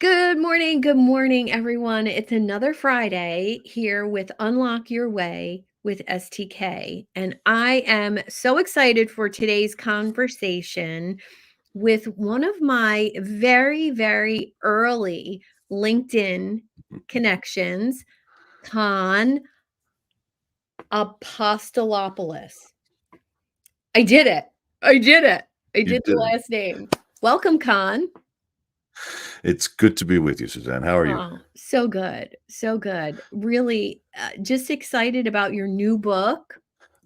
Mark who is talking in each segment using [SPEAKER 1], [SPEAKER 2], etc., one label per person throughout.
[SPEAKER 1] Good morning, everyone. It's another Friday here with Unlock Your Way with STK. And I am so excited for today's conversation with one of my very, very early LinkedIn connections, Kon Apostolopoulos. I did it. I did it. I
[SPEAKER 2] You
[SPEAKER 1] did the
[SPEAKER 2] did it.
[SPEAKER 1] last name. Welcome, Kon.
[SPEAKER 2] It's good to be with you, Suzanne. How are you?
[SPEAKER 1] Oh, so good. So good. Really, just excited about your new book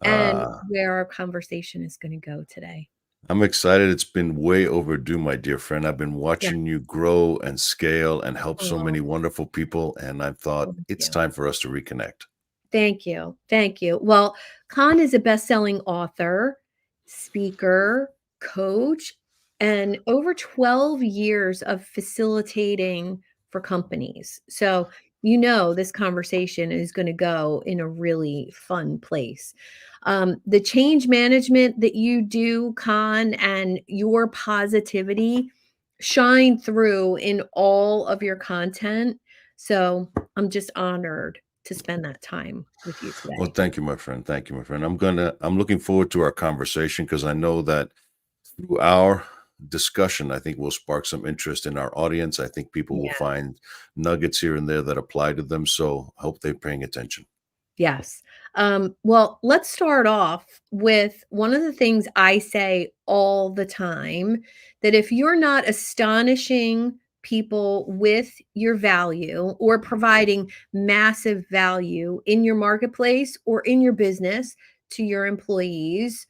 [SPEAKER 1] and
[SPEAKER 2] Uh,
[SPEAKER 1] where our conversation is going to go today.
[SPEAKER 2] I'm excited. It's been way overdue, my dear friend. I've been
[SPEAKER 1] Yeah.
[SPEAKER 2] watching you grow and scale and help so
[SPEAKER 1] Oh,
[SPEAKER 2] many wonderful people, and I thought
[SPEAKER 1] thank
[SPEAKER 2] it's
[SPEAKER 1] you.
[SPEAKER 2] time for us to reconnect.
[SPEAKER 1] Thank you. Thank you. Well, Khan is a best-selling author, speaker, coach, and over 12 years of facilitating for companies. So, this conversation is going to go in a really fun place. The change management that you do, Khan, and your positivity shine through in all of your content. So, I'm just honored to spend that time with you
[SPEAKER 2] Well,
[SPEAKER 1] today.
[SPEAKER 2] thank you, my friend. Thank you, my friend. I'm looking forward to our conversation because I know that through our discussion, I think we'll spark some interest in our audience. I think people will
[SPEAKER 1] Yeah.
[SPEAKER 2] find nuggets here and there that apply to them. So I hope they're paying attention.
[SPEAKER 1] Yes. Well, let's start off with one of the things I say all the time, that if you're not astonishing people with your value or providing massive value in your marketplace or in your business to your employees,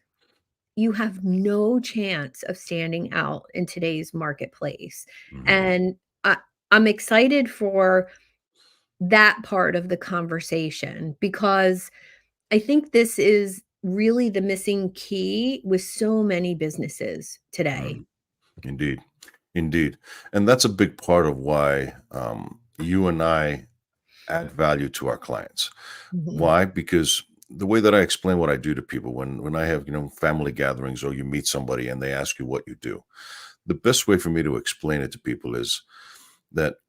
[SPEAKER 1] you have no chance of standing out in today's marketplace.
[SPEAKER 2] Mhm.
[SPEAKER 1] And I'm excited for that part of the conversation because I think this is really the missing key with so many businesses today.
[SPEAKER 2] Mhm. Indeed. Indeed. And that's a big part of why you and I add value to our clients.
[SPEAKER 1] Mhm.
[SPEAKER 2] Why? Because the way that I explain what I do to people when I have, family gatherings or you meet somebody and they ask you what you do, the best way for me to explain it to people is that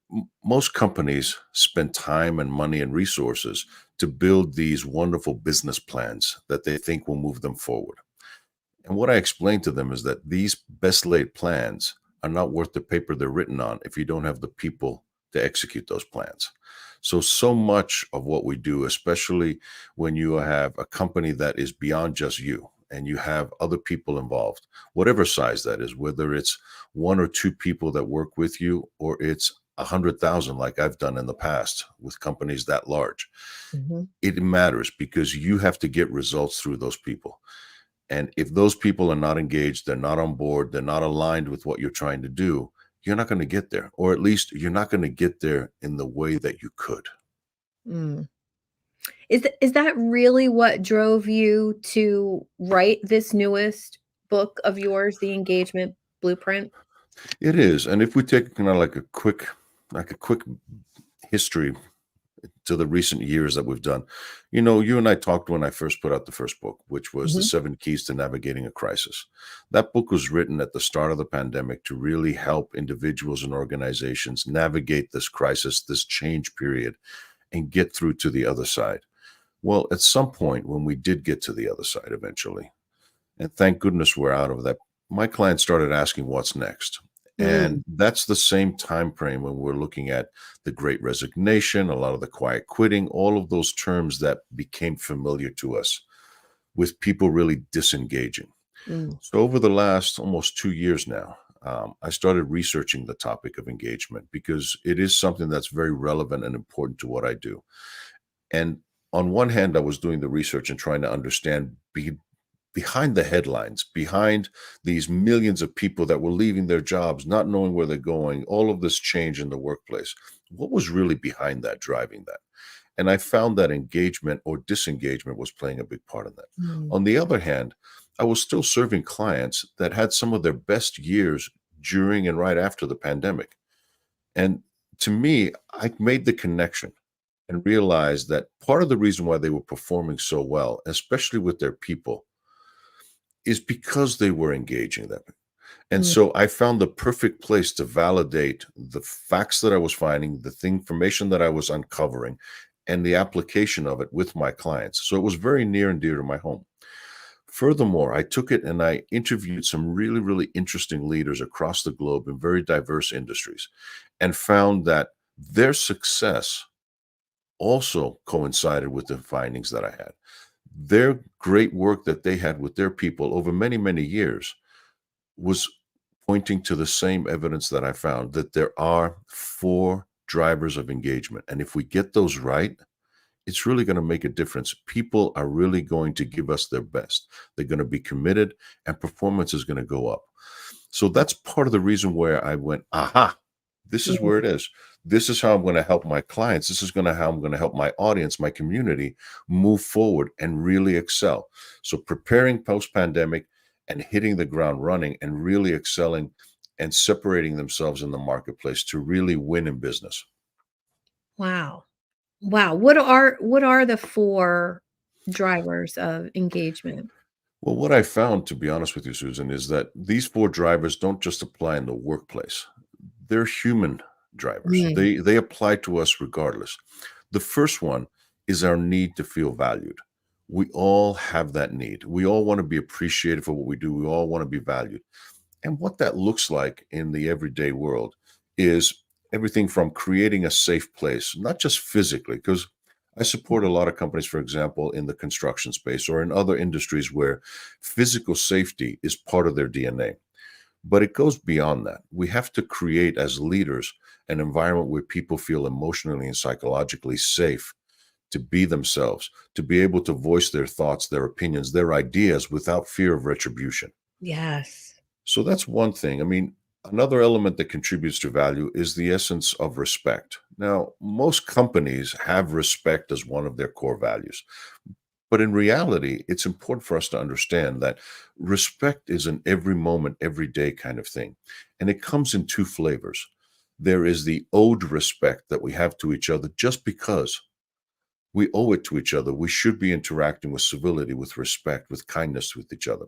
[SPEAKER 2] most companies spend time and money and resources to build these wonderful business plans that they think will move them forward. And what I explain to them is that these best laid plans are not worth the paper they're written on if you don't have the people to execute those plans. So much of what we do, especially when you have a company that is beyond just you and you have other people involved, whatever size that is, whether it's one or two people that work with you or it's 100,000 like I've done in the past with companies that large,
[SPEAKER 1] Mhm.
[SPEAKER 2] it matters because you have to get results through those people. And if those people are not engaged, they're not on board, they're not aligned with what you're trying to do, you're not going to get there. Or at least you're not going to get there in the way that you could.
[SPEAKER 1] Mm. Is that really what drove you to write this newest book of yours, The Engagement Blueprint?
[SPEAKER 2] It is. And if we take kind of like a quick history to the recent years that we've done, you and I talked when I first put out the first book, which was The
[SPEAKER 1] Mhm.
[SPEAKER 2] 7 Keys to Navigating a Crisis. That book was written at the start of the pandemic to really help individuals and organizations navigate this crisis, this change period, and get through to the other side. Well, at some point, when we did get to the other side eventually, and thank goodness we're out of that, my clients started asking what's next. And
[SPEAKER 1] Mm.
[SPEAKER 2] that's the same time frame when we're looking at the great resignation, a lot of the quiet quitting, all of those terms that became familiar to us with people really disengaging.
[SPEAKER 1] Mm.
[SPEAKER 2] So over the last almost 2 years now, I started researching the topic of engagement because it is something that's very relevant and important to what I do. And on one hand, I was doing the research and trying to understand behind the headlines, behind these millions of people that were leaving their jobs, not knowing where they're going, all of this change in the workplace. What was really behind that, driving that? And I found that engagement or disengagement was playing a big part in that.
[SPEAKER 1] Mm.
[SPEAKER 2] On the other hand, I was still serving clients that had some of their best years during and right after the pandemic. And to me, I made the connection and realized that part of the reason why they were performing so well, especially with their people, is because they were engaging them. And
[SPEAKER 1] Mm,
[SPEAKER 2] so I found the perfect place to validate the facts that I was finding, information that I was uncovering, and the application of it with my clients. So it was very near and dear to my home. Furthermore, I took it and I interviewed some really, really interesting leaders across the globe in very diverse industries and found that their success also coincided with the findings that I had. Their great work that they had with their people over many, many years was pointing to the same evidence that I found, that there are four drivers of engagement. And if we get those right, it's really going to make a difference. People are really going to give us their best. They're going to be committed and performance is going to go up. So that's part of the reason where I went, aha, this is where
[SPEAKER 1] mm.
[SPEAKER 2] it is. This is how I'm going to help my clients. This is going to how I'm going to help my audience, my community move forward and really excel. So preparing post pandemic and hitting the ground running and really excelling and separating themselves in the marketplace to really win in business.
[SPEAKER 1] Wow. Wow. What are the 4 drivers of engagement?
[SPEAKER 2] Well, what I found, to be honest with you, Susan, is that these four drivers don't just apply in the workplace. They're human drivers.
[SPEAKER 1] Mm,
[SPEAKER 2] They apply to us regardless. The first one is our need to feel valued. We all have that need. We all want to be appreciated for what we do. We all want to be valued. And what that looks like in the everyday world is everything from creating a safe place, not just physically, because I support a lot of companies, for example, in the construction space or in other industries where physical safety is part of their DNA. But it goes beyond that. We have to create, as leaders, an environment where people feel emotionally and psychologically safe to be themselves, to be able to voice their thoughts, their opinions, their ideas without fear of retribution.
[SPEAKER 1] yes.
[SPEAKER 2] So that's one thing. I mean, another element that contributes to value is the essence of respect. Now, most companies have respect as one of their core values. But in reality, it's important for us to understand that respect is an every moment, every day kind of thing. And it comes in two flavors. There is the owed respect that we have to each other just because we owe it to each other. We should be interacting with civility, with respect, with kindness with each other.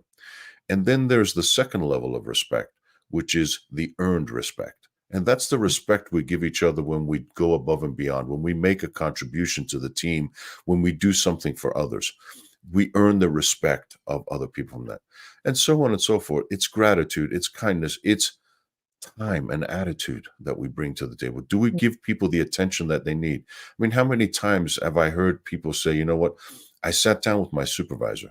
[SPEAKER 2] And then there's the second level of respect, which is the earned respect. And that's the respect we give each other when we go above and beyond, when we make a contribution to the team, when we do something for others. We earn the respect of other people from that. And so on and so forth. It's gratitude, it's kindness, it's time and attitude that we bring to the table. Do we give people the attention that they need? I mean, how many times have I heard people say, you know what? I sat down with my supervisor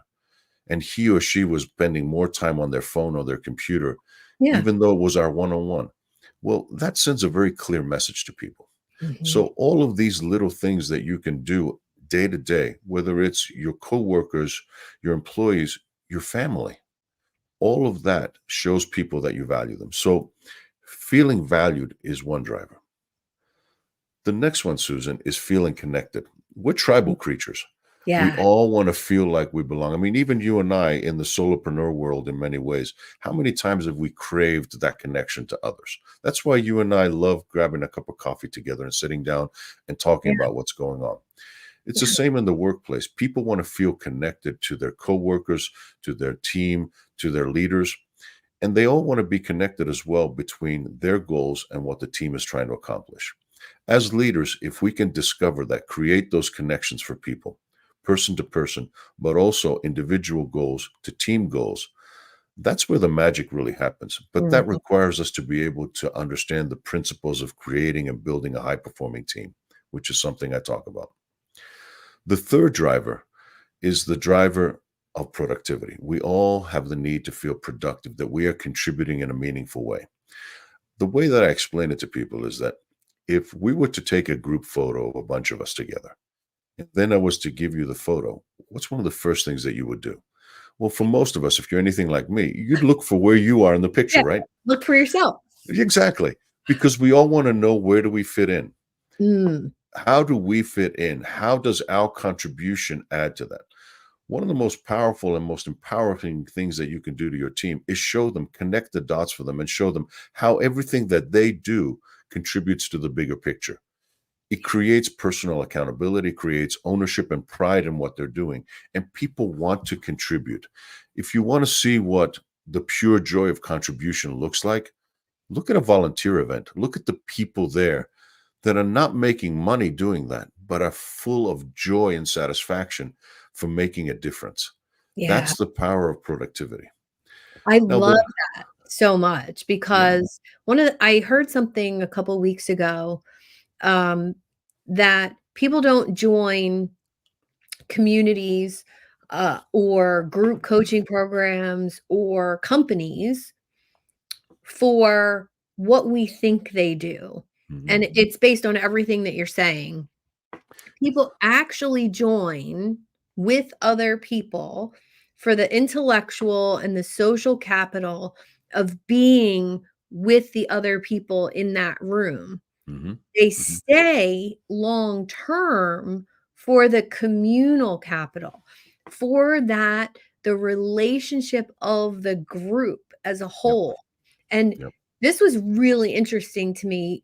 [SPEAKER 2] and he or she was spending more time on their phone or their computer,
[SPEAKER 1] Yeah.
[SPEAKER 2] even though it was our one on one. Well, that sends a very clear message to people.
[SPEAKER 1] Mhm.
[SPEAKER 2] So, all of these little things that you can do day to day, whether it's your coworkers, your employees, your family, all of that shows people that you value them. So, feeling valued is one driver. The next one, Susan, is feeling connected. We're tribal creatures. We
[SPEAKER 1] Yeah.
[SPEAKER 2] all want to feel like we belong. I mean, even you and I in the solopreneur world, in many ways, how many times have we craved that connection to others? That's why you and I love grabbing a cup of coffee together and sitting down and talking
[SPEAKER 1] Yeah.
[SPEAKER 2] about what's going on. It's the
[SPEAKER 1] Yeah.
[SPEAKER 2] same in the workplace. People want to feel connected to their coworkers, to their team, to their leaders, and they all want to be connected as well between their goals and what the team is trying to accomplish. As leaders, if we can discover that, create those connections for people, person to person, but also individual goals to team goals, that's where the magic really happens. But that
[SPEAKER 1] Mhm.
[SPEAKER 2] requires us to be able to understand the principles of creating and building a high performing team, which is something I talk about. The third driver is the driver of productivity. We all have the need to feel productive, that we are contributing in a meaningful way. The way that I explain it to people is that if we were to take a group photo of a bunch of us together, and then I was to give you the photo, what's one of the first things that you would do? Well, for most of us, if you're anything like me, you'd look for where you are in the picture,
[SPEAKER 1] Yeah.
[SPEAKER 2] right?
[SPEAKER 1] Look for yourself.
[SPEAKER 2] Exactly. Because we all want to know, where do we fit in?
[SPEAKER 1] Mm.
[SPEAKER 2] How do we fit in? How does our contribution add to that? One of the most powerful and most empowering things that you can do to your team is show them, connect the dots for them, and show them how everything that they do contributes to the bigger picture. It creates personal accountability, creates ownership and pride in what they're doing, and people want to contribute. If you want to see what the pure joy of contribution looks like, look at a volunteer event. Look at the people there that are not making money doing that, but are full of joy and satisfaction for making a difference.
[SPEAKER 1] Yeah.
[SPEAKER 2] That's the power of productivity.
[SPEAKER 1] I
[SPEAKER 2] Now,
[SPEAKER 1] love that so much
[SPEAKER 2] yeah,
[SPEAKER 1] because I heard something a couple weeks ago, um, that people don't join communities, or group coaching programs or companies for what we think they do.
[SPEAKER 2] mhm,
[SPEAKER 1] And it's based on everything that you're saying. People actually join with other people for the intellectual and the social capital of being with the other people in that room.
[SPEAKER 2] mhm,
[SPEAKER 1] They
[SPEAKER 2] mhm,
[SPEAKER 1] stay long term for the communal capital, for that the relationship of the group as a
[SPEAKER 2] yep,
[SPEAKER 1] whole. And
[SPEAKER 2] yep,
[SPEAKER 1] this was really interesting to me,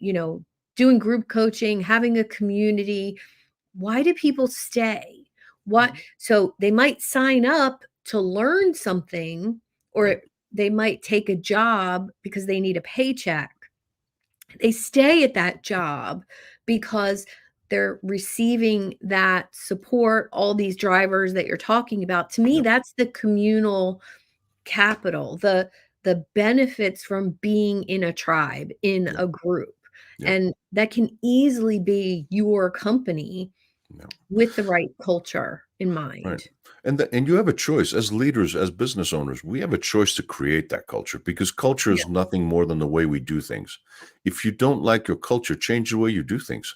[SPEAKER 1] doing group coaching, having a community. Why do people stay? What so they might sign up to learn something,
[SPEAKER 2] right,
[SPEAKER 1] or they might take a job because they need a paycheck. They stay at that job because they're receiving that support, all these drivers that you're talking about. To me,
[SPEAKER 2] yep,
[SPEAKER 1] that's the communal capital, the benefits from being in a tribe, in
[SPEAKER 2] yep,
[SPEAKER 1] a group.
[SPEAKER 2] yep,
[SPEAKER 1] And that can easily be your company
[SPEAKER 2] yep.
[SPEAKER 1] with the right culture in
[SPEAKER 2] Right.
[SPEAKER 1] mind.
[SPEAKER 2] And you have a choice as leaders, as business owners, we have a choice to create that culture because culture
[SPEAKER 1] Yeah.
[SPEAKER 2] is nothing more than the way we do things. If you don't like your culture, change the way you do things.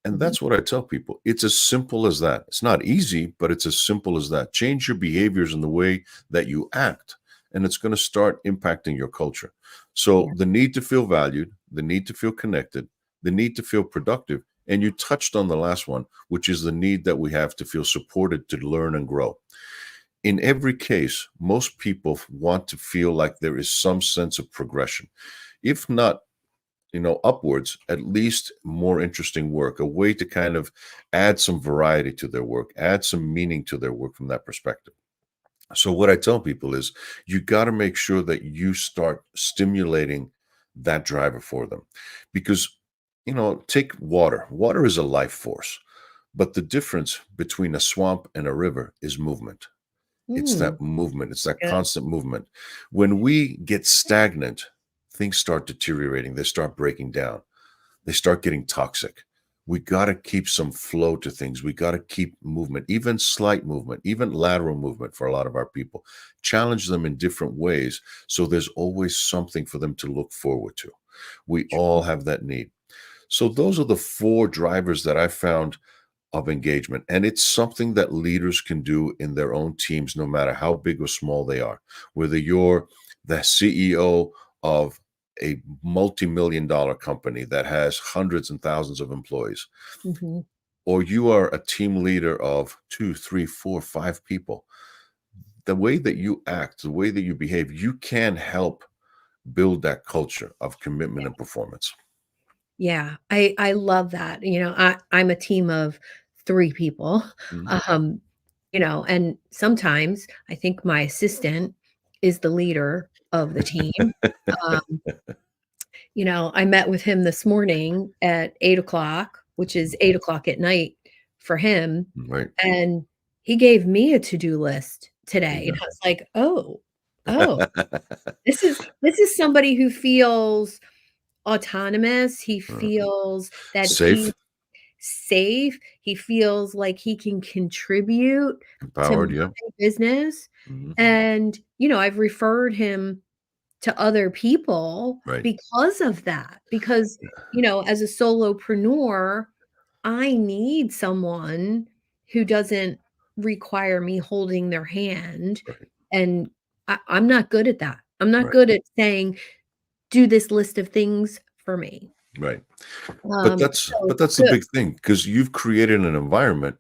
[SPEAKER 2] And
[SPEAKER 1] Mhm.
[SPEAKER 2] that's what I tell people. It's as simple as that. It's not easy, but it's as simple as that. Change your behaviors and the way that you act, and it's going to start impacting your culture. So,
[SPEAKER 1] Yeah.
[SPEAKER 2] the need to feel valued, the need to feel connected, the need to feel productive. And you touched on the last one, which is the need that we have to feel supported to learn and grow. In every case, most people want to feel like there is some sense of progression. If not, upwards, at least more interesting work, a way to kind of add some variety to their work, add some meaning to their work from that perspective. So, what I tell people is you got to make sure that you start stimulating that driver for them. Because, take water. Water is a life force, but the difference between a swamp and a river is movement. It's
[SPEAKER 1] Mm,
[SPEAKER 2] that movement, it's that
[SPEAKER 1] good.
[SPEAKER 2] constant movement. When we get stagnant, things start deteriorating, they start breaking down, they start getting toxic. We got to keep some flow to things. We got to keep movement, even slight movement, even lateral movement for a lot of our people. Challenge them in different ways so there's always something for them to look forward to. We all have that need. So, those are the four drivers that I found of engagement. And it's something that leaders can do in their own teams, no matter how big or small they are. Whether you're the CEO of a multi-million dollar company that has hundreds and thousands of employees,
[SPEAKER 1] Mhm.
[SPEAKER 2] or you are a team leader of two, three, four, five people, the way that you act, the way that you behave, you can help build that culture of commitment and performance.
[SPEAKER 1] Yeah, I love that. I'm a team of 3 people.
[SPEAKER 2] Mhm.
[SPEAKER 1] Um, and sometimes I think my assistant is the leader of the team. Um, I met with him this morning at 8 o'clock, which is 8 o'clock at night for him,
[SPEAKER 2] Right.
[SPEAKER 1] and he gave me a to-do list today, and
[SPEAKER 2] Yeah.
[SPEAKER 1] I was like, oh, this is somebody who feels autonomous. He
[SPEAKER 2] Uh,
[SPEAKER 1] feels that he's
[SPEAKER 2] Safe,
[SPEAKER 1] safe. He feels like he can contribute to
[SPEAKER 2] empowered.
[SPEAKER 1] my
[SPEAKER 2] Yeah.
[SPEAKER 1] business.
[SPEAKER 2] Mhm.
[SPEAKER 1] And, I've referred him to other people
[SPEAKER 2] Right.
[SPEAKER 1] because of that. Because, as a solopreneur, I need someone who doesn't require me holding their hand.
[SPEAKER 2] Right.
[SPEAKER 1] And I'm not good at that. I'm not
[SPEAKER 2] Right.
[SPEAKER 1] good at saying, do this list of things for me.
[SPEAKER 2] Right. But that's
[SPEAKER 1] So
[SPEAKER 2] but that's the
[SPEAKER 1] good.
[SPEAKER 2] big thing because you've created an environment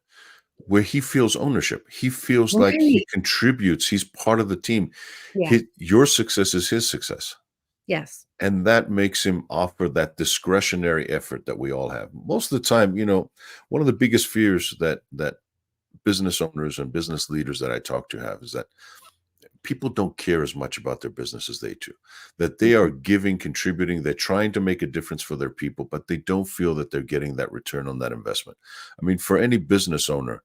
[SPEAKER 2] where he feels ownership. He feels like he
[SPEAKER 1] Right.
[SPEAKER 2] contributes. He's part of the team.
[SPEAKER 1] Yeah.
[SPEAKER 2] Your success is his success.
[SPEAKER 1] Yes.
[SPEAKER 2] And that makes him offer that discretionary effort that we all have. Most of the time, one of the biggest fears that business owners and business leaders that I talk to have is that people don't care as much about their business as they do, that they are giving, contributing, they're trying to make a difference for their people, but they don't feel that they're getting that return on that investment. I mean, for any business owner,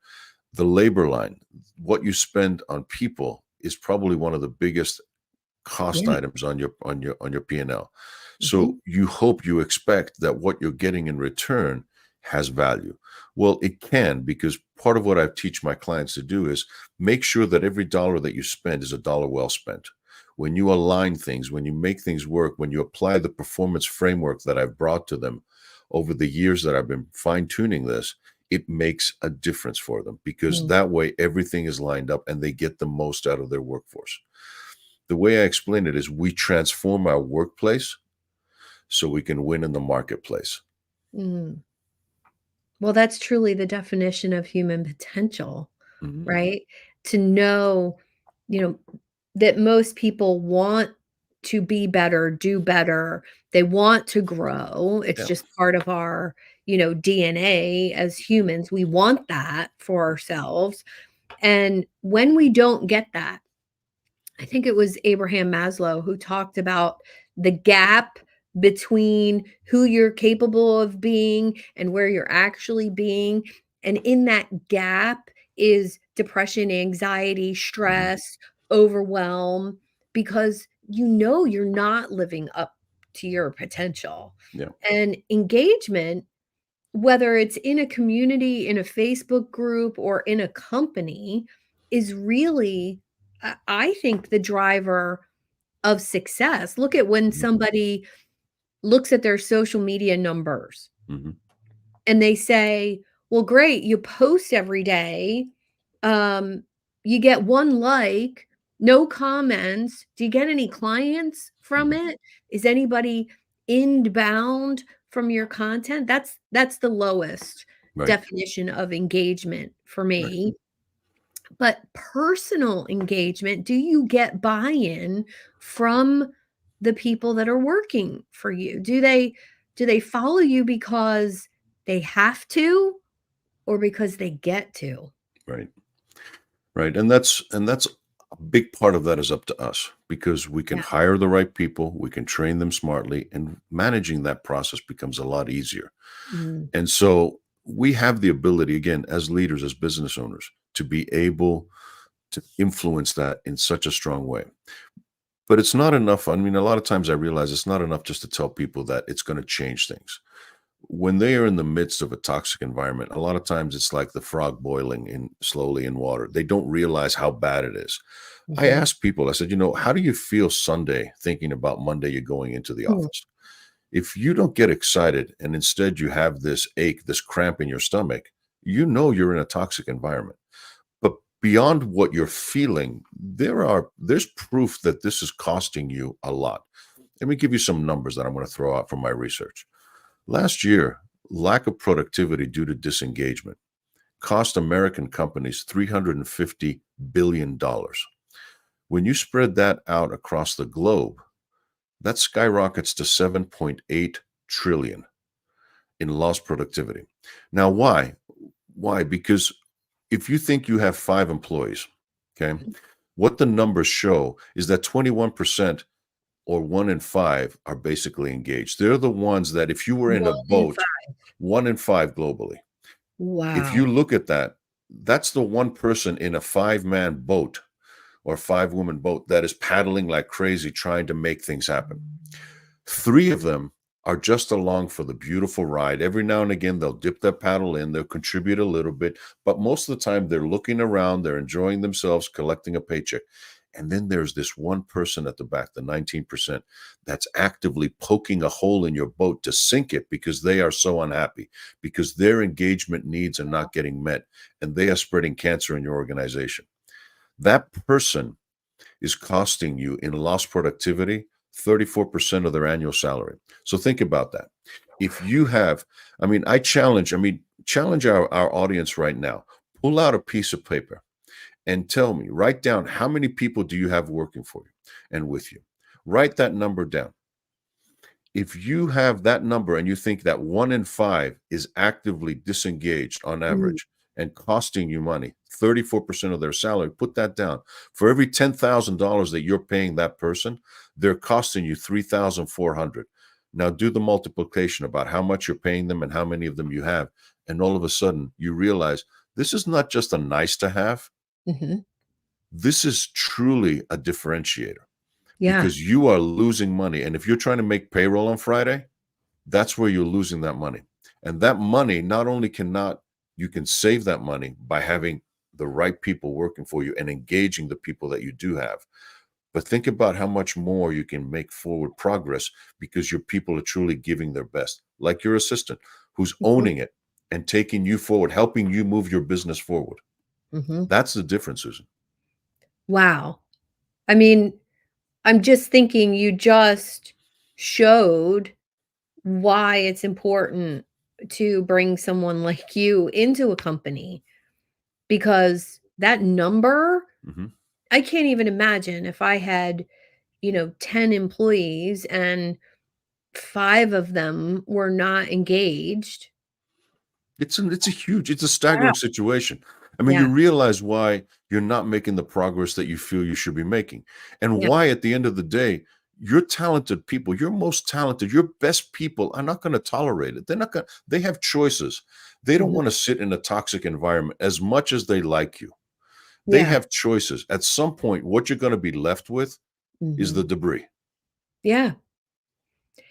[SPEAKER 2] the labor line, what you spend on people is probably one of the biggest cost
[SPEAKER 1] Yeah.
[SPEAKER 2] items on your P&L. So
[SPEAKER 1] Mhm.
[SPEAKER 2] you expect that what you're getting in return has value. Well, it can, because part of what I teach my clients to do is make sure that every dollar that you spend is a dollar well spent. When you align things, when you make things work, when you apply the performance framework that I've brought to them over the years that I've been fine-tuning this, it makes a difference for them, because
[SPEAKER 1] Mm,
[SPEAKER 2] that way everything is lined up and they get the most out of their workforce. The way I explain it is we transform our workplace so we can win in the marketplace.
[SPEAKER 1] mm. Well, that's truly the definition of human potential,
[SPEAKER 2] Mhm.
[SPEAKER 1] right? To know, you know, that most people want to be better, do better. They want to grow. It's
[SPEAKER 2] Yeah.
[SPEAKER 1] just part of our, DNA as humans. We want that for ourselves. And when we don't get that, I think it was Abraham Maslow who talked about the gap between who you're capable of being and where you're actually being. And in that gap is depression, anxiety,
[SPEAKER 2] Mhm.
[SPEAKER 1] stress, overwhelm, because you're not living up to your potential.
[SPEAKER 2] Yeah.
[SPEAKER 1] And engagement, whether it's in a community, in a Facebook group, or in a company, is really, I think, the driver of success. Look at when
[SPEAKER 2] Mhm.
[SPEAKER 1] somebody looks at their social media numbers
[SPEAKER 2] Mhm.
[SPEAKER 1] and they say, "Well, great, you post every day. Um, you get 1 like, no comments. Do you get any clients from
[SPEAKER 2] Mhm.
[SPEAKER 1] it? Is anybody inbound from your content?" That's the lowest
[SPEAKER 2] Right.
[SPEAKER 1] definition of engagement for
[SPEAKER 2] Right.
[SPEAKER 1] me. But personal engagement, do you get buy-in from the people that are working for you? Do they follow you because they have to or because they get to?
[SPEAKER 2] Right. Right. And that's a big part of that is up to us, because we can
[SPEAKER 1] Yeah.
[SPEAKER 2] hire the right people, we can train them smartly, and managing that process becomes a lot easier.
[SPEAKER 1] Mm,
[SPEAKER 2] And so we have the ability, again, as leaders, as business owners, to be able to influence that in such a strong way. But it's not enough. I mean, a lot of times I realize it's not enough just to tell people that it's going to change things. When they are in the midst of a toxic environment, a lot of times it's like the frog boiling in slowly in water. They don't realize how bad it is. I
[SPEAKER 1] mhm.
[SPEAKER 2] asked people, I said, how do you feel Sunday thinking about Monday you're going into the
[SPEAKER 1] Mm,
[SPEAKER 2] office? If you don't get excited and instead you have this ache, this cramp in your stomach, you're in a toxic environment. But beyond what you're feeling, there's proof that this is costing you a lot. Let me give you some numbers that I'm going to throw out from my research. Last year, lack of productivity due to disengagement cost American companies $350 billion. When you spread that out across the globe, that skyrockets to 7.8 trillion in lost productivity. Now, why? Why? Because if you think you have 5 employees, okay, what the numbers show is that 21%, or 1 in 5, are basically engaged. They're the ones that, if you were in a
[SPEAKER 1] 1 in
[SPEAKER 2] boat,
[SPEAKER 1] 5.
[SPEAKER 2] 1 in 5 globally. If you
[SPEAKER 1] Wow.
[SPEAKER 2] look at that, that's the one person in a 5-man boat or 5-woman boat that is paddling like crazy trying to make things happen. 3 of them are just along for the beautiful ride. Every now and again, they'll dip their paddle in, they'll contribute a little bit, but most of the time they're looking around, they're enjoying themselves, collecting a paycheck. And then there's this one person at the back, the 19%, that's actively poking a hole in your boat to sink it, because they are so unhappy, because their engagement needs are not getting met, and they are spreading cancer in your organization. That person is costing you in lost productivity 34% of their annual salary. So think about that. If you have, challenge our audience right now. Pull out a piece of paper and tell me, write down, how many people do you have working for you and with you? Write that number down. If you have that number and you think that 1 in 5 is actively disengaged on
[SPEAKER 1] Mm,
[SPEAKER 2] average, and costing you money, 34% of their salary, put that down. For every $10,000 that you're paying that person, they're costing you 3,400. Now do the multiplication about how much you're paying them and how many of them you have. And all of a sudden you realize this is not just a nice to have.
[SPEAKER 1] Mhm.
[SPEAKER 2] This is truly a differentiator
[SPEAKER 1] Yeah.
[SPEAKER 2] because you are losing money. And if you're trying to make payroll on Friday, that's where you're losing that money. And that money not only cannot, you can save that money by having the right people working for you and engaging the people that you do have. But think about how much more you can make forward progress because your people are truly giving their best, like your assistant who's
[SPEAKER 1] Mhm.
[SPEAKER 2] owning it and taking you forward, helping you move your business forward.
[SPEAKER 1] Mhm.
[SPEAKER 2] That's the difference, Susan.
[SPEAKER 1] Wow. I mean, I'm just thinking you just showed why it's important to bring someone like you into a company because that number,
[SPEAKER 2] Mhm.
[SPEAKER 1] I can't even imagine if I had, 10 employees and 5 of them were not engaged.
[SPEAKER 2] It's a
[SPEAKER 1] Wow.
[SPEAKER 2] staggering situation. I mean, you
[SPEAKER 1] Yeah.
[SPEAKER 2] realize why you're not making the progress that you feel you should be making, and
[SPEAKER 1] Yeah.
[SPEAKER 2] why at the end of the day, your talented people, your most talented, your best people are not gonna tolerate it. They're not gonna they have choices. They don't
[SPEAKER 1] Mhm.
[SPEAKER 2] wanna sit in a toxic environment as much as they like you. They
[SPEAKER 1] Yeah.
[SPEAKER 2] have choices. At some point, what you're gonna be left with is
[SPEAKER 1] Mhm.
[SPEAKER 2] the debris.
[SPEAKER 1] Yeah.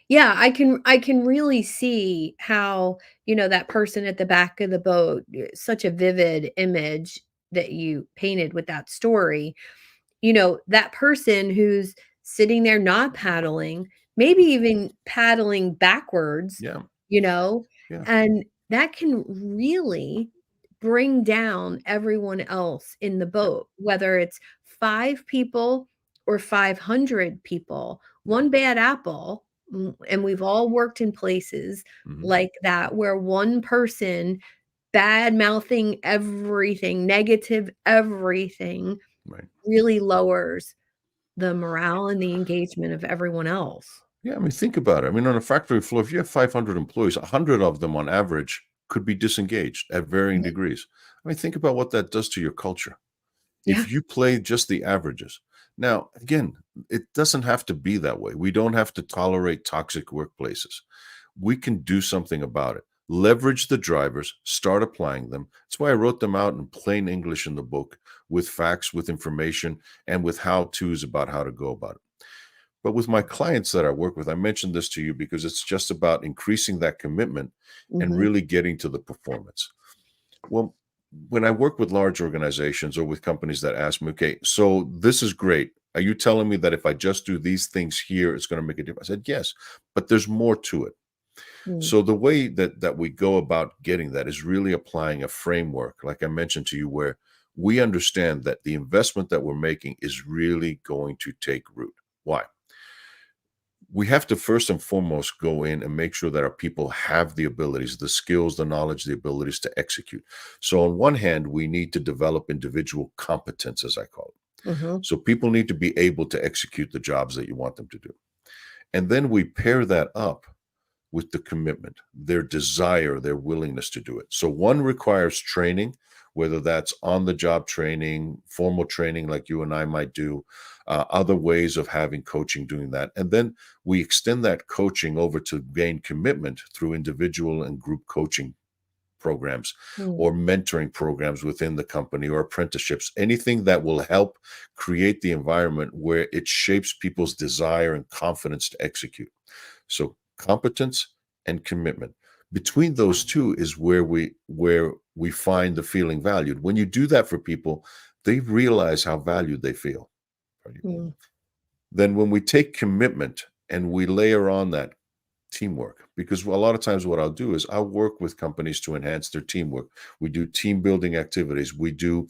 [SPEAKER 1] Yeah, I can really see how, that person at the back of the boat, such a vivid image that you painted with that story. That person who's sitting there not paddling, maybe even paddling backwards,
[SPEAKER 2] Yeah,
[SPEAKER 1] you know,
[SPEAKER 2] yeah,
[SPEAKER 1] and that can really bring down everyone else in the
[SPEAKER 2] yeah,
[SPEAKER 1] boat, whether it's 5 people or 500 people.
[SPEAKER 2] yeah.
[SPEAKER 1] One bad apple, and we've all worked in places
[SPEAKER 2] Mhm.
[SPEAKER 1] like that where one person bad mouthing everything, negative everything
[SPEAKER 2] Right.
[SPEAKER 1] really lowers the morale and the engagement of everyone else.
[SPEAKER 2] Yeah, I mean, think about it. I mean, on a factory floor, if you have 500 employees, 100 of them on average could be disengaged at varying
[SPEAKER 1] Mhm.
[SPEAKER 2] degrees. I mean, think about what that does to your culture.
[SPEAKER 1] Yeah.
[SPEAKER 2] If you play just the averages. Now, again, it doesn't have to be that way. We don't have to tolerate toxic workplaces. We can do something about it. Leverage the drivers, start applying them. That's why I wrote them out in plain English in the book with facts, with information, and with how to's about how to go about it. But with my clients that I work with, I mentioned this to you because it's just about increasing that commitment and
[SPEAKER 1] Mhm.
[SPEAKER 2] really getting to the performance. Well, when I work with large organizations or with companies that ask me, okay, so this is great. Are you telling me that if I just do these things here, it's going to make a difference? I said, yes, but there's more to it.
[SPEAKER 1] Mm.
[SPEAKER 2] So the way that we go about getting that is really applying a framework, like I mentioned to you, where we understand that the investment that we're making is really going to take root. Why? We have to first and foremost go in and make sure that our people have the abilities, the skills, the knowledge, the abilities to execute. So, on one hand, we need to develop individual competence, as I call it.
[SPEAKER 1] Mhm.
[SPEAKER 2] So, people need to be able to execute the jobs that you want them to do. And then we pair that up with the commitment, their desire, their willingness to do it. So one requires training, whether that's on the job training, formal training like you and I might do, other ways of having coaching doing that. And then we extend that coaching over to gain commitment through individual and group coaching programs
[SPEAKER 1] Mm.
[SPEAKER 2] or mentoring programs within the company or apprenticeships, anything that will help create the environment where it shapes people's desire and confidence to execute. So competence and commitment. Between those two is where we find the feeling valued. When you do that for people, they realize how valued they feel. Right?
[SPEAKER 1] Mm.
[SPEAKER 2] Then when we take commitment and we layer on that teamwork, because a lot of times what I'll do is I'll work with companies to enhance their teamwork. We do team building activities. We do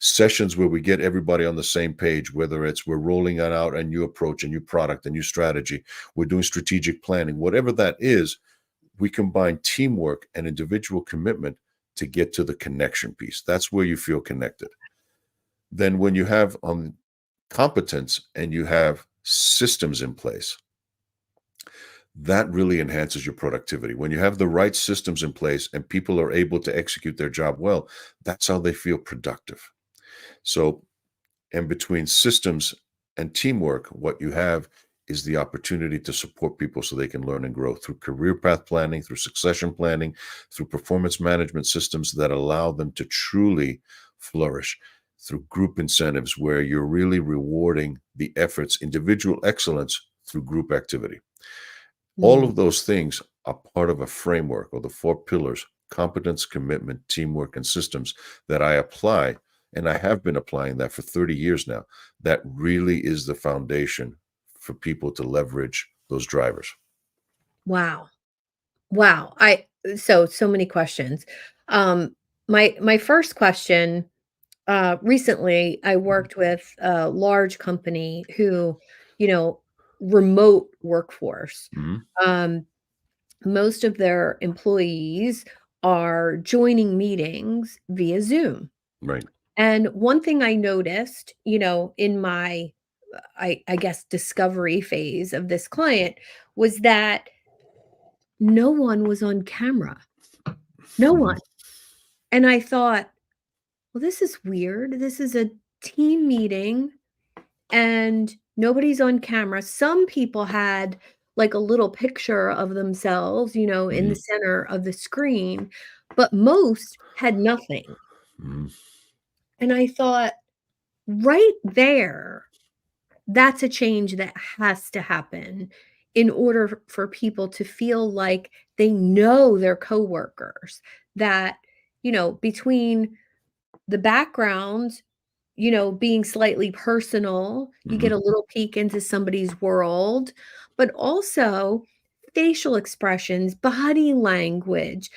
[SPEAKER 2] sessions where we get everybody on the same page, whether it's we're rolling out a new approach, a new product, a new strategy, we're doing strategic planning, whatever that is, we combine teamwork and individual commitment to get to the connection piece. That's where you feel connected. Then when you have competence and you have systems in place, That really enhances your productivity. When you have the right systems in place and people are able to execute their job well, that's how they feel productive. So, and between systems and teamwork, what you have is the opportunity to support people so they can learn and grow through career path planning, through succession planning, through performance management systems that allow them to truly flourish, through group incentives where you're really rewarding the efforts, individual excellence through group activity. All
[SPEAKER 1] Mm,
[SPEAKER 2] of those things are part of a framework or the four pillars: competence, commitment, teamwork, and systems that I apply. And I have been applying that for 30 years now. That really is the foundation for people to leverage those drivers.
[SPEAKER 1] wow. Wow. So many questions. Um, my first question, recently I worked with a large company who, you know, remote workforce.
[SPEAKER 2] Mhm.
[SPEAKER 1] Um, Most of their employees are joining meetings via Zoom.
[SPEAKER 2] Right.
[SPEAKER 1] And one thing I noticed, in my, I guess, discovery phase of this client was that no one was on camera. No
[SPEAKER 2] Mhm.
[SPEAKER 1] one. And I thought, well, this is weird. This is a team meeting and nobody's on camera. Some people had like a little picture of themselves, in the
[SPEAKER 2] Mhm.
[SPEAKER 1] center of the screen, but most had nothing.
[SPEAKER 2] Mhm.
[SPEAKER 1] And I thought, right there, that's a change that has to happen in order for people to feel like they know their coworkers, that, between the background, being slightly personal, you get
[SPEAKER 2] Mhm.
[SPEAKER 1] a little peek into somebody's world, but also facial expressions, body language.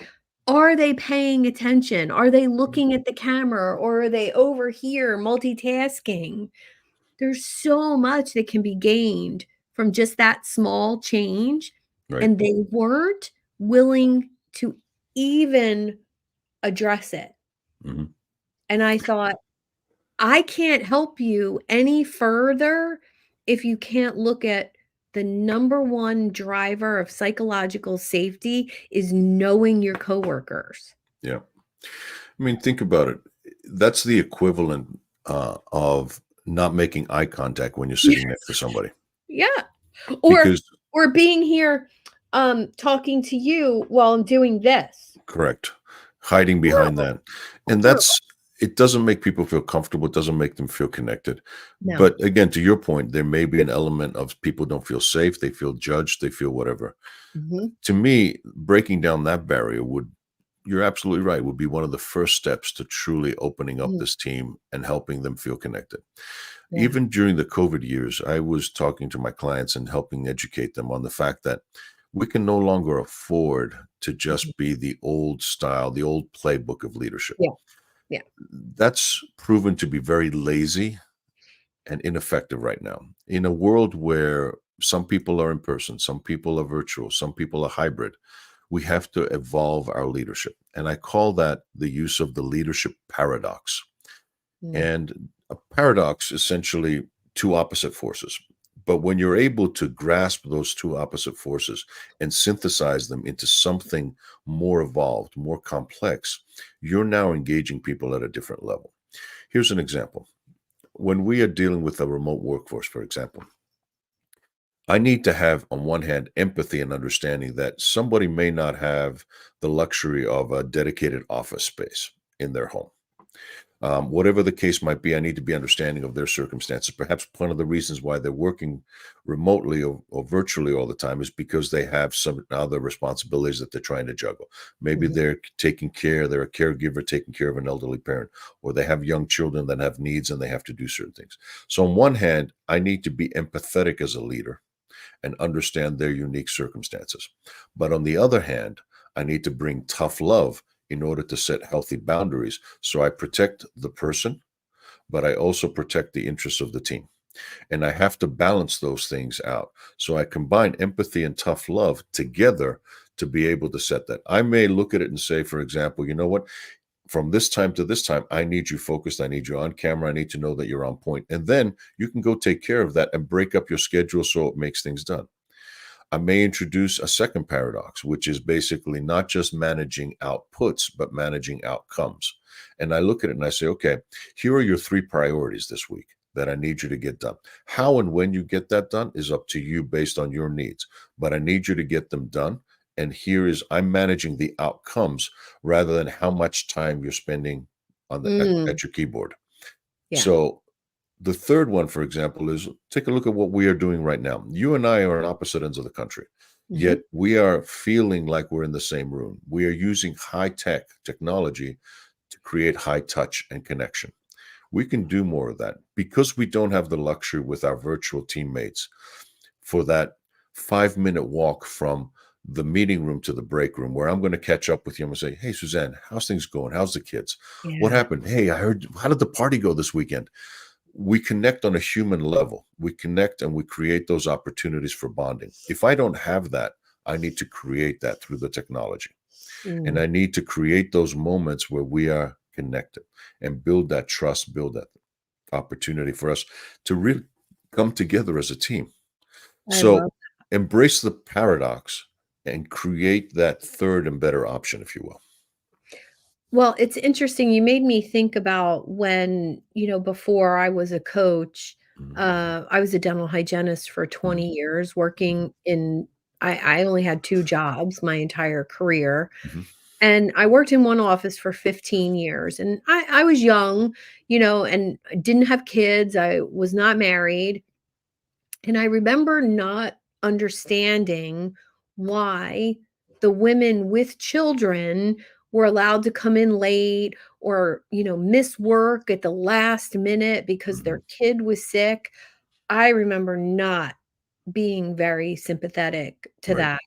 [SPEAKER 1] Are they paying attention? Are they looking at the camera or are they over here multitasking? There's so much that can be gained from just that small change,
[SPEAKER 2] Right.
[SPEAKER 1] and they weren't willing to even address it.
[SPEAKER 2] Mhm.
[SPEAKER 1] And I thought, I can't help you any further if you can't look at the number one driver of psychological safety is knowing your coworkers.
[SPEAKER 2] Yeah. I mean, think about it. That's the equivalent of not making eye contact when you're sitting next to somebody.
[SPEAKER 1] Yeah. Or
[SPEAKER 2] Because
[SPEAKER 1] or being here, talking to you while I'm doing this.
[SPEAKER 2] correct. Hiding behind
[SPEAKER 1] Horrible,
[SPEAKER 2] that. And
[SPEAKER 1] horrible.
[SPEAKER 2] that's it doesn't make people feel comfortable, it doesn't make them feel connected.
[SPEAKER 1] No.
[SPEAKER 2] But again, to your point, there may be an element of people don't feel safe, they feel judged, they feel whatever.
[SPEAKER 1] Mhm,
[SPEAKER 2] To me, breaking down that barrier would you're absolutely right, would be one of the first steps to truly opening up
[SPEAKER 1] mhm,
[SPEAKER 2] this team and helping them feel connected.
[SPEAKER 1] yeah,
[SPEAKER 2] Even during the COVID years, I was talking to my clients and helping educate them on the fact that we can no longer afford to
[SPEAKER 1] mhm,
[SPEAKER 2] just be the old style, the old playbook of leadership.
[SPEAKER 1] yeah, yeah,
[SPEAKER 2] That's proven to be very lazy and ineffective right now. In a world where some people are in person, some people are virtual, some people are hybrid, we have to evolve our leadership. And I call that the use of the leadership paradox.
[SPEAKER 1] mm,
[SPEAKER 2] And a paradox, essentially two opposite forces. But when you're able to grasp those two opposite forces and synthesize them into something more evolved, more complex, you're now engaging people at a different level. Here's an example. When we are dealing with a remote workforce, for example, I need to have, on one hand, empathy and understanding that somebody may not have the luxury of a dedicated office space in their home. Whatever the case might be, I need to be understanding of their circumstances. Perhaps one of the reasons why they're working remotely or virtually all the time is because they have some other responsibilities that they're trying to juggle. Maybe
[SPEAKER 1] mhm,
[SPEAKER 2] they're a caregiver taking care of an elderly parent, or they have young children that have needs and they have to do certain things. So, on one hand, I need to be empathetic as a leader and understand their unique circumstances. But on the other hand, I need to bring tough love in order to set healthy boundaries. So I protect the person, but I also protect the interests of the team. And I have to balance those things out. So I combine empathy and tough love together to be able to set that. I may look at it and say, for example, you know what? From this time to this time, I need you focused. I need you on camera. I need to know that you're on point. And then you can go take care of that and break up your schedule so it makes things done. I may introduce a second paradox, which is basically not just managing outputs, but managing outcomes. And I look at it and I say, okay, here are your 3 priorities this week that I need you to get done. How and when you get that done is up to you based on your needs, but I need you to get them done. And here is, I'm managing the outcomes rather than how much time you're spending on
[SPEAKER 1] Mm,
[SPEAKER 2] at your keyboard.
[SPEAKER 1] yeah.
[SPEAKER 2] So the third one, for example, is take a look at what we are doing right now. You and I are on opposite ends of the country,
[SPEAKER 1] Mhm.
[SPEAKER 2] yet we are feeling like we're in the same room. We are using high tech technology to create high touch and connection. We can do more of that because we don't have the luxury with our virtual teammates for that 5-minute walk from the meeting room to the break room where I'm going to catch up with you and say, hey, Suzanne, how's things going? How's the kids? What
[SPEAKER 1] Yeah.
[SPEAKER 2] happened? Hey, I heard, how did the party go this weekend? We connect on a human level. We connect and we create those opportunities for bonding. If I don't have that, I need to create that through the technology. And
[SPEAKER 1] Mm,
[SPEAKER 2] I need to create those moments where we are connected and build that trust, build that opportunity for us to really come together as a team.
[SPEAKER 1] I love.
[SPEAKER 2] So embrace the paradox and create that third and better option, if you will.
[SPEAKER 1] Well, it's interesting, you made me think about when, before I was a coach,
[SPEAKER 2] Mhm,
[SPEAKER 1] I was a dental hygienist for
[SPEAKER 2] mhm,
[SPEAKER 1] 20 years
[SPEAKER 2] mhm,
[SPEAKER 1] working in I only had 2 jobs my entire career,
[SPEAKER 2] mhm.
[SPEAKER 1] and I worked in one office for 15 years, and I was young, and I didn't have kids, I was not married, and I remember not understanding why the women with children were allowed to come in late or, miss work at the last minute because
[SPEAKER 2] Mhm.
[SPEAKER 1] their kid was sick. I remember not being very sympathetic to
[SPEAKER 2] Right,
[SPEAKER 1] that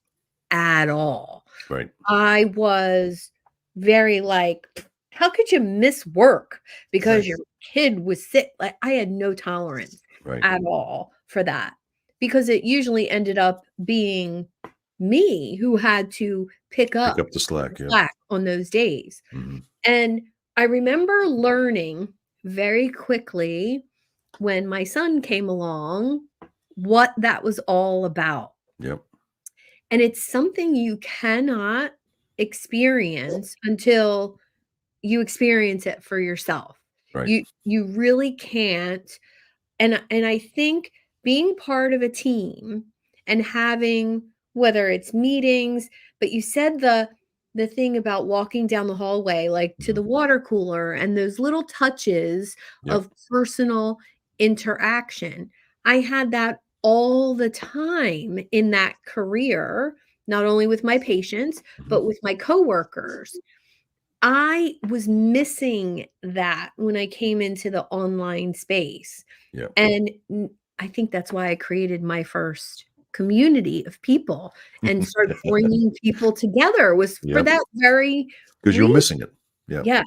[SPEAKER 1] at all.
[SPEAKER 2] right,
[SPEAKER 1] I was very like, "How could you miss work because
[SPEAKER 2] right,
[SPEAKER 1] your kid was sick?" Like, I had no tolerance
[SPEAKER 2] right.
[SPEAKER 1] at all for that because it usually ended up being me who had to pick
[SPEAKER 2] Pick
[SPEAKER 1] up
[SPEAKER 2] up the
[SPEAKER 1] the
[SPEAKER 2] slack. Yep.
[SPEAKER 1] slack on those days.
[SPEAKER 2] Mhm.
[SPEAKER 1] And I remember learning very quickly when my son came along what that was all about.
[SPEAKER 2] Yep.
[SPEAKER 1] And it's something you cannot experience until you experience it for yourself.
[SPEAKER 2] Right.
[SPEAKER 1] You really can't, and I think being part of a team and having, whether it's meetings, but you said the thing about walking down the hallway, like to
[SPEAKER 2] Mhm.
[SPEAKER 1] the water cooler and those little touches
[SPEAKER 2] Yep.
[SPEAKER 1] of personal interaction. I had that all the time in that career, not only with my patients,
[SPEAKER 2] Mhm.
[SPEAKER 1] but with my coworkers. I was missing that when I came into the online space,
[SPEAKER 2] Yep.
[SPEAKER 1] and I think that's why I created my first community of people and started bringing people together was for
[SPEAKER 2] Yep.
[SPEAKER 1] that very
[SPEAKER 2] 'Cause you're
[SPEAKER 1] reason.
[SPEAKER 2] missing it. Yep.
[SPEAKER 1] Yes,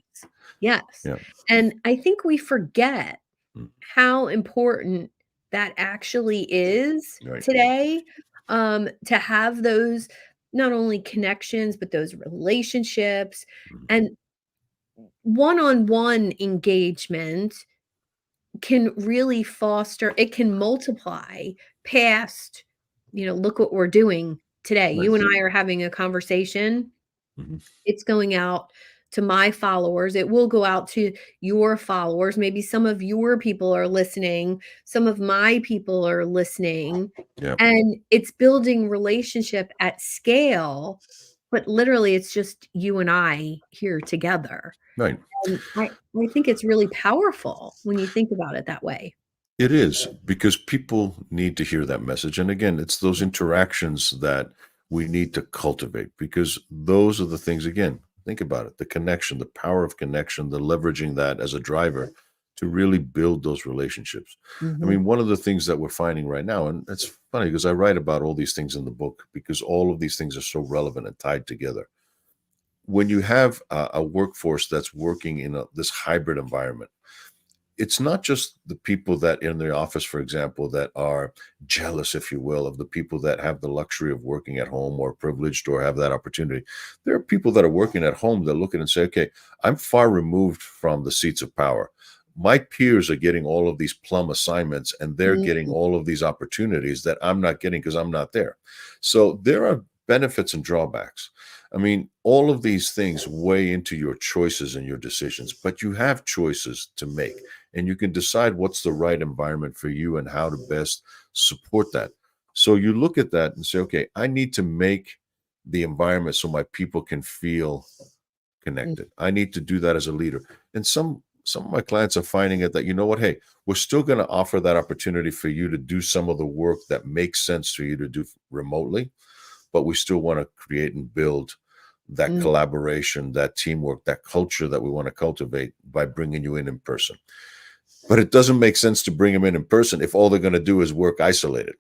[SPEAKER 1] yes,
[SPEAKER 2] Yep.
[SPEAKER 1] and I think we forget
[SPEAKER 2] Mm.
[SPEAKER 1] how important that actually is
[SPEAKER 2] Right.
[SPEAKER 1] today, to have those not only connections, but those relationships
[SPEAKER 2] Mhm.
[SPEAKER 1] and one-on-one engagement can really foster it can multiply past, look what we're doing today.
[SPEAKER 2] Right.
[SPEAKER 1] You and I are having a conversation,
[SPEAKER 2] Mhm.
[SPEAKER 1] it's going out to my followers, it will go out to your followers, maybe some of your people are listening, some of my people are listening,
[SPEAKER 2] Yep.
[SPEAKER 1] and it's building relationship at scale, but literally it's just you and I here together.
[SPEAKER 2] Right.
[SPEAKER 1] And I think it's really powerful when you think about it that way.
[SPEAKER 2] It is because people need to hear that message. And again, it's those interactions that we need to cultivate because those are the things, again, think about it, the connection, the power of connection, the leveraging that as a driver to really build those relationships. I
[SPEAKER 1] Mhm.
[SPEAKER 2] mean, one of the things that we're finding right now, and it's funny because I write about all these things in the book because all of these things are so relevant and tied together. When you have a workforce that's working in this hybrid environment, it's not just the people that in the office, for example, that are jealous, if you will, of the people that have the luxury of working at home or privileged or have that opportunity. There are people that are working at home that look at it and say, okay, I'm far removed from the seats of power. my peers are getting all of these plum assignments and they're getting
[SPEAKER 1] Mm,
[SPEAKER 2] all of these opportunities that I'm not getting because I'm not there. So there are benefits and drawbacks. I mean, all of these things weigh into your choices and your decisions, but you have choices to make, and you can decide what's the right environment for you and how to best support that. So you look at that and say, okay, I need to make the environment so my people can feel
[SPEAKER 1] mm,
[SPEAKER 2] connected. I need to do that as a leader. And some of my clients are finding it that, you know what, hey, we're still going to offer that opportunity for you to do some of the work that makes sense for you to do remotely, but we still want to create and build that
[SPEAKER 1] mm.
[SPEAKER 2] collaboration, that teamwork, that culture that we want to cultivate by bringing you in person. But it doesn't make sense to bring them in person if all they're going to do is work isolated.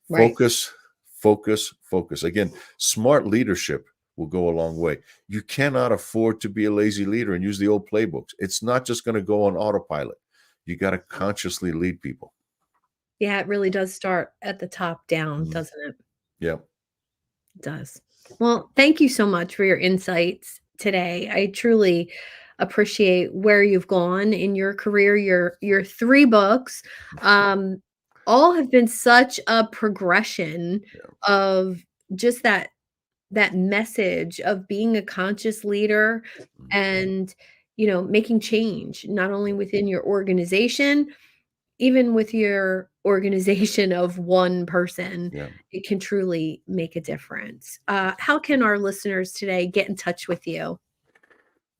[SPEAKER 1] Right.
[SPEAKER 2] Focus, focus, focus. Again, smart leadership will go a long way. You cannot afford to be a lazy leader and use the old playbooks. It's not just going to go on autopilot. You got to consciously lead people.
[SPEAKER 1] Yeah, it really does start at the top down,
[SPEAKER 2] Mhm.
[SPEAKER 1] doesn't it?
[SPEAKER 2] Yeah.
[SPEAKER 1] It does. Well, thank you so much for your insights today. I truly appreciate where you've gone in your career. Your 3 books, um, all have been such a progression
[SPEAKER 2] Yeah.
[SPEAKER 1] of just that message of being a conscious leader
[SPEAKER 2] Mhm.
[SPEAKER 1] and, making change, not only
[SPEAKER 2] Yeah.
[SPEAKER 1] within your organization, even with your organization of one person,
[SPEAKER 2] Yeah.
[SPEAKER 1] it can truly make a difference. How can our listeners today get in touch with you?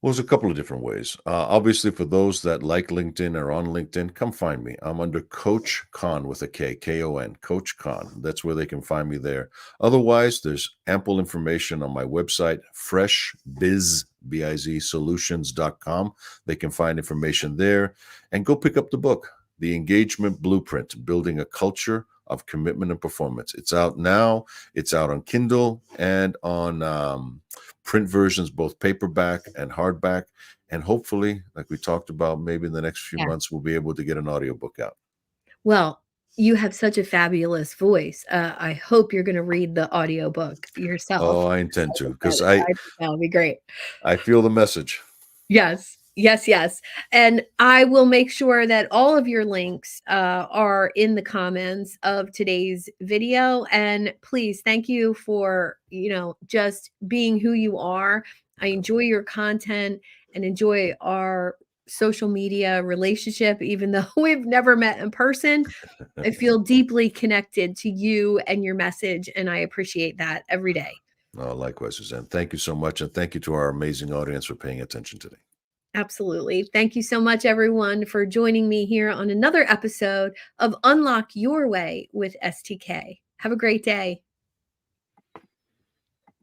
[SPEAKER 2] Well, there's a couple of different ways. Obviously, for those that like LinkedIn or on LinkedIn, come find me. I'm under Coach Kon with a K, Kon, Coach Kon. That's where they can find me there. Otherwise, there's ample information on my website, freshbizsolutions.com. They can find information there and go pick up the book, The Engagement Blueprint, Building a Culture of Commitment and Performance. It's out now. It's out on Kindle and on print versions, both paperback and hardback. And hopefully, like we talked about, maybe in the next few
[SPEAKER 1] Yeah.
[SPEAKER 2] months, we'll be able to get an audiobook out.
[SPEAKER 1] Well, you have such a fabulous voice. I hope you're gonna read the audiobook yourself.
[SPEAKER 2] Oh, I intend
[SPEAKER 1] I
[SPEAKER 2] to
[SPEAKER 1] think that
[SPEAKER 2] because I
[SPEAKER 1] I think that'll be great.
[SPEAKER 2] I feel the message.
[SPEAKER 1] Yes. Yes, yes. And I will make sure that all of your links, are in the comments of today's video, and please, thank you for, just being who you are. I enjoy your content and enjoy our social media relationship, even though we've never met in person. I feel deeply connected to you and your message, and I appreciate that every day.
[SPEAKER 2] Oh, likewise, Suzanne. Thank you so much, and thank you to our amazing audience for paying attention today.
[SPEAKER 1] Absolutely. Thank you so much, everyone, for joining me here on another episode of Unlock Your Way with STK. Have a great day.